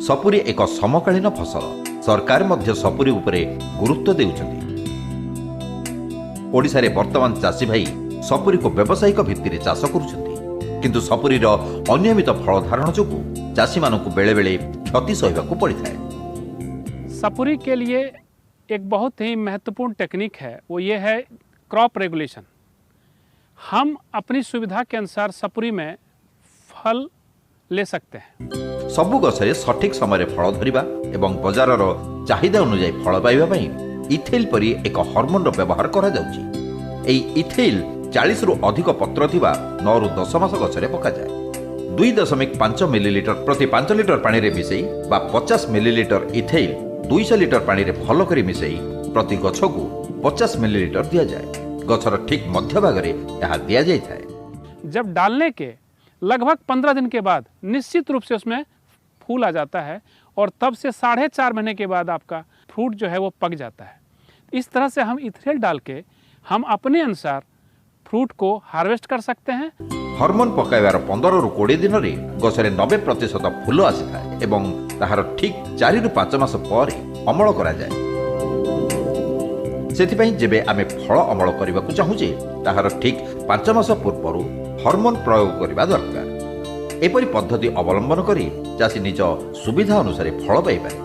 सपुरी एक समकालीन फसल। सरकार मध्य सपुरी उपरे गुरुत्व देउछन्ति। ओडिशा रे वर्तमान चाषी भाई सपुरी को व्यावसायिक भित्तिरे चाष करुछन्ति, किंतु सपुरीर अनियमित फल धारण जोगु चाषी मानकु बेले बेले क्षति सहिबाकु पड़िथाय। सपुरी के लिए एक बहुत ही महत्वपूर्ण टेक्निक है, वो ये है क्रॉप रेगुलेशन। हम अपनी सुविधा के अनुसार सपुरी में फल ले सकते हैं। सबु गछरे सठिक समय फल धरिबा एवं बजारर चाहिदा अनुसार फल पाइबा पई इथेल परी एक हार्मोन व्यवहार करा जाउची। एई इथेल 40 रु अधिक पत्र थिबा 9 रु 10 मास गछरे पका जाय। 2.5 मिलीलीटर प्रति 5 लिटर पानी रे मिसई बा 50 मिलीलीटर इथेल 200 लिटर पानी रे भल करी मिसई प्रति गछ को 50 मिलीलीटर दिया जाए। गछर ठीक मध्य भाग रे यह दिया जाय थाए। जब डालने के लगभग 15 दिन के बाद निश्चित रूप से उसमें फूल आ जाता है और तब से 4.5 महीने के बाद आपका फ्रूट जो है वो पक जाता है। इस तरह से हम इथेल डाल के हम अपने अनुसार फ्रूट को हार्वेस्ट कर सकते हैं। हार्मोन पकाइबार 15 रु 20 दिन रे गछरे 90% फूल आसी थाए एवं ताहार ठीक 4 रु 5 मास परे अमल करा जाए। सेथिपई जेबे आमे फल अमल करबाकू चाहूजे ताहार ठीक 5 मास पूर्व हार्मोन प्रयोग करबा दरकार। एपरी पद्धति अवलंबन करी चाषी निज सुविधा अनुसार फल पाइपारे।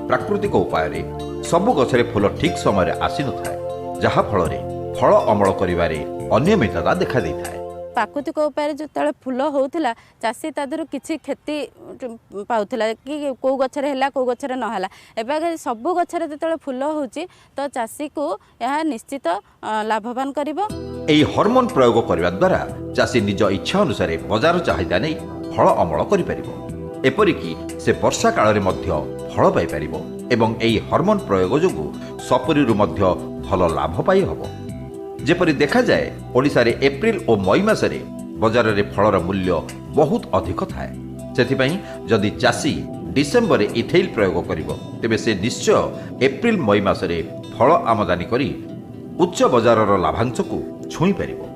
प्राकृतिक उपाय रे सबु गछरे फूल ठीक समय आसी न थाए, जहा फल रे फल अमल करिबारे अनियमितता देखा देइथाए। प्राकृतिक उपाय जो फूल होता चाषी तादर किसी क्षति पाला कि कौ गचरे है कौ गचरे नहला। एवं सबू गचरे जो फूल हो तो चाषी को यह निश्चित लाभवान करिबो। एई हार्मोन प्रयोग करबा द्वारा चाषी निज इच्छा अनुसार बाजार चाहिदा नै फल अमल करि परिबो। एपरिकी से वर्षा काल रे मध्य फल पाई परिबो एवं एई हार्मोन प्रयोग जोगु सपुरीरु मध्य भल लाभ पाई हबो। जेपरि देखा जाए ओडिशा रे एप्रिल और मई मासरे बाजार रे फलर मूल्य बहुत अधिक थाए। सेथिपई जदि चाषी डिसेम्बर इथेल प्रयोग करिवो तेबे से निश्चय एप्रिल मई मासरे फल आमदानी करी उच्च बाजारर लाभांश को छुई परिबो।